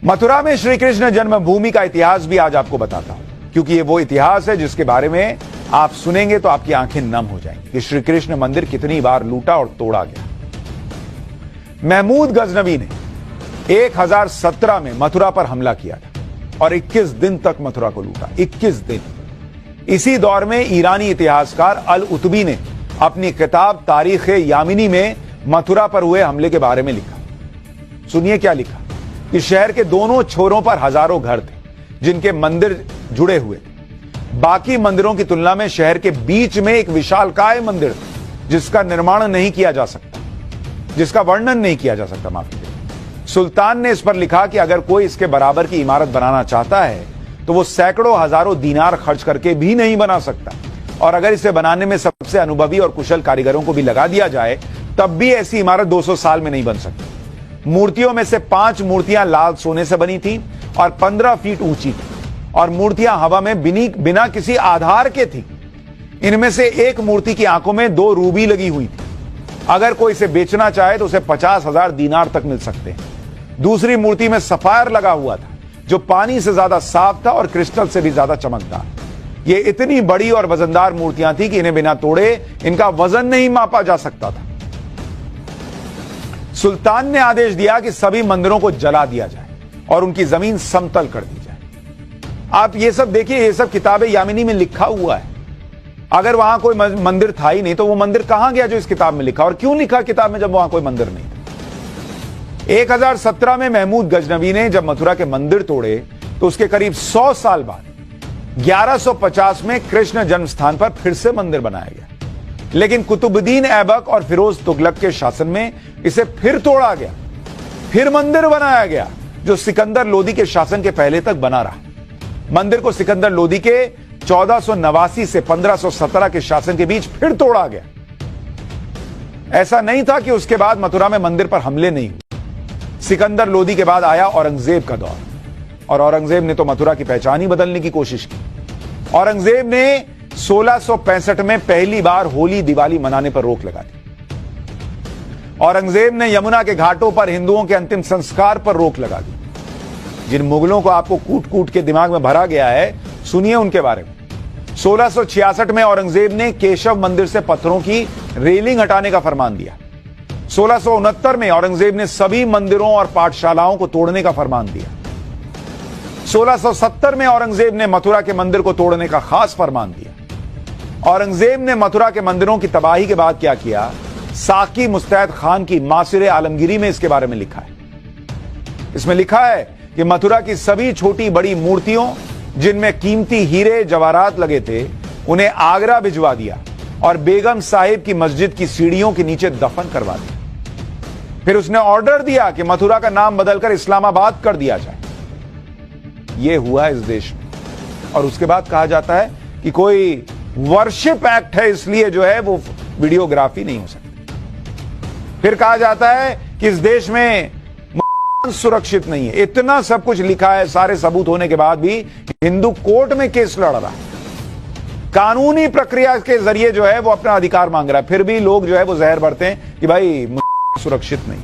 मथुरा में श्री कृष्ण जन्मभूमि का इतिहास भी आज आपको बताता हूं, क्योंकि ये वो इतिहास है जिसके बारे में आप सुनेंगे तो आपकी आंखें नम हो जाएंगी कि श्री कृष्ण मंदिर कितनी बार लूटा और तोड़ा गया। महमूद गजनवी ने 1017 में मथुरा पर हमला किया था और 21 दिन तक मथुरा को लूटा। 21 दिन। इसी दौर में ईरानी इतिहासकार अल उतबी ने अपनी किताब तारीख यामिनी में मथुरा पर हुए हमले के बारे में लिखा। सुनिए क्या लिखा कि शहर के दोनों छोरों पर हजारों घर थे जिनके मंदिर जुड़े हुए थे। बाकी मंदिरों की तुलना में शहर के बीच में एक विशालकाय मंदिर था जिसका निर्माण नहीं किया जा सकता, जिसका वर्णन नहीं किया जा सकता। माफ कीजिए। सुल्तान ने इस पर लिखा कि अगर कोई इसके बराबर की इमारत बनाना चाहता है तो वो सैकड़ों हजारों दीनार खर्च करके भी नहीं बना सकता, और अगर इसे बनाने में सबसे अनुभवी और कुशल कारीगरों को भी लगा दिया जाए तब भी ऐसी इमारत 200 साल में नहीं बन सकती। मूर्तियों में से 5 मूर्तियां लाल सोने से बनी थी और 15 फीट ऊंची थी, और मूर्तियां हवा में बिना किसी आधार के थी। इनमें से एक मूर्ति की आंखों में 2 रूबी लगी हुई थी। अगर कोई इसे बेचना चाहे तो उसे 50,000 दीनार तक मिल सकते हैं। दूसरी मूर्ति में सफायर लगा हुआ था जो पानी से ज्यादा साफ था और क्रिस्टल से भी ज्यादा चमकदार। ये इतनी बड़ी और वजनदार मूर्तियां थी कि इन्हें बिना तोड़े इनका वजन नहीं मापा जा सकता था। सुल्तान ने आदेश दिया कि सभी मंदिरों को जला दिया जाए और उनकी जमीन समतल कर दी जाए। आप ये सब देखिए, ये सब किताबे यामिनी में लिखा हुआ है। अगर वहां कोई मंदिर था ही नहीं तो वो मंदिर कहां गया जो इस किताब में लिखा, और क्यों लिखा किताब में जब वहां कोई मंदिर नहीं था। 1017 में महमूद गजनवी ने जब मथुरा के मंदिर तोड़े तो उसके करीब 100 साल बाद 1150 में कृष्ण जन्म स्थान पर फिर से मंदिर बनाया गया। लेकिन कुतुबुद्दीन ऐबक और फिरोज तुगलक के शासन में इसे फिर तोड़ा गया, फिर मंदिर बनाया गया जो सिकंदर लोदी के शासन के पहले तक बना रहा। मंदिर को सिकंदर लोदी के 1489 से 1517 के शासन के बीच फिर तोड़ा गया। ऐसा नहीं था कि उसके बाद मथुरा में मंदिर पर हमले नहीं हुए। सिकंदर लोदी के बाद आया औरंगजेब का दौर, और औरंगजेब ने तो मथुरा की पहचान ही बदलने की कोशिश की। औरंगजेब ने 1665 में पहली बार होली दिवाली मनाने पर रोक लगा दी। औरंगजेब ने यमुना के घाटों पर हिंदुओं के अंतिम संस्कार पर रोक लगा दी। जिन मुगलों को आपको कूट कूट के दिमाग में भरा गया है, सुनिए उनके बारे में। 1666 में औरंगजेब ने केशव मंदिर से पत्थरों की रेलिंग हटाने का फरमान दिया। 1669 में औरंगजेब ने सभी मंदिरों और पाठशालाओं को तोड़ने का फरमान दिया। 1670 में औरंगजेब ने मथुरा के मंदिर को तोड़ने का खास फरमान दिया। औरंगजेब ने मथुरा के मंदिरों की तबाही के बाद क्या किया, साकी मुस्तैद खान की मासिर आलमगीरी में इसके बारे में लिखा है। इसमें लिखा है कि मथुरा की सभी छोटी बड़ी मूर्तियों जिनमें कीमती हीरे जवाहरात लगे थे उन्हें आगरा भिजवा दिया और बेगम साहिब की मस्जिद की सीढ़ियों के नीचे दफन करवा दिया। फिर उसने ऑर्डर दिया कि मथुरा का नाम बदलकर इस्लामाबाद कर दिया जाए। यह हुआ इस देश में। और उसके बाद कहा जाता है कि कोई वर्शिप एक्ट है इसलिए जो है वो वीडियोग्राफी नहीं हो सकती। फिर कहा जाता है कि इस देश में सुरक्षित नहीं है। इतना सब कुछ लिखा है, सारे सबूत होने के बाद भी हिंदू कोर्ट में केस लड़ रहा है, कानूनी प्रक्रिया के जरिए जो है वो अपना अधिकार मांग रहा है। फिर भी लोग जो है वो जहर भरते हैं कि भाई सुरक्षित नहीं।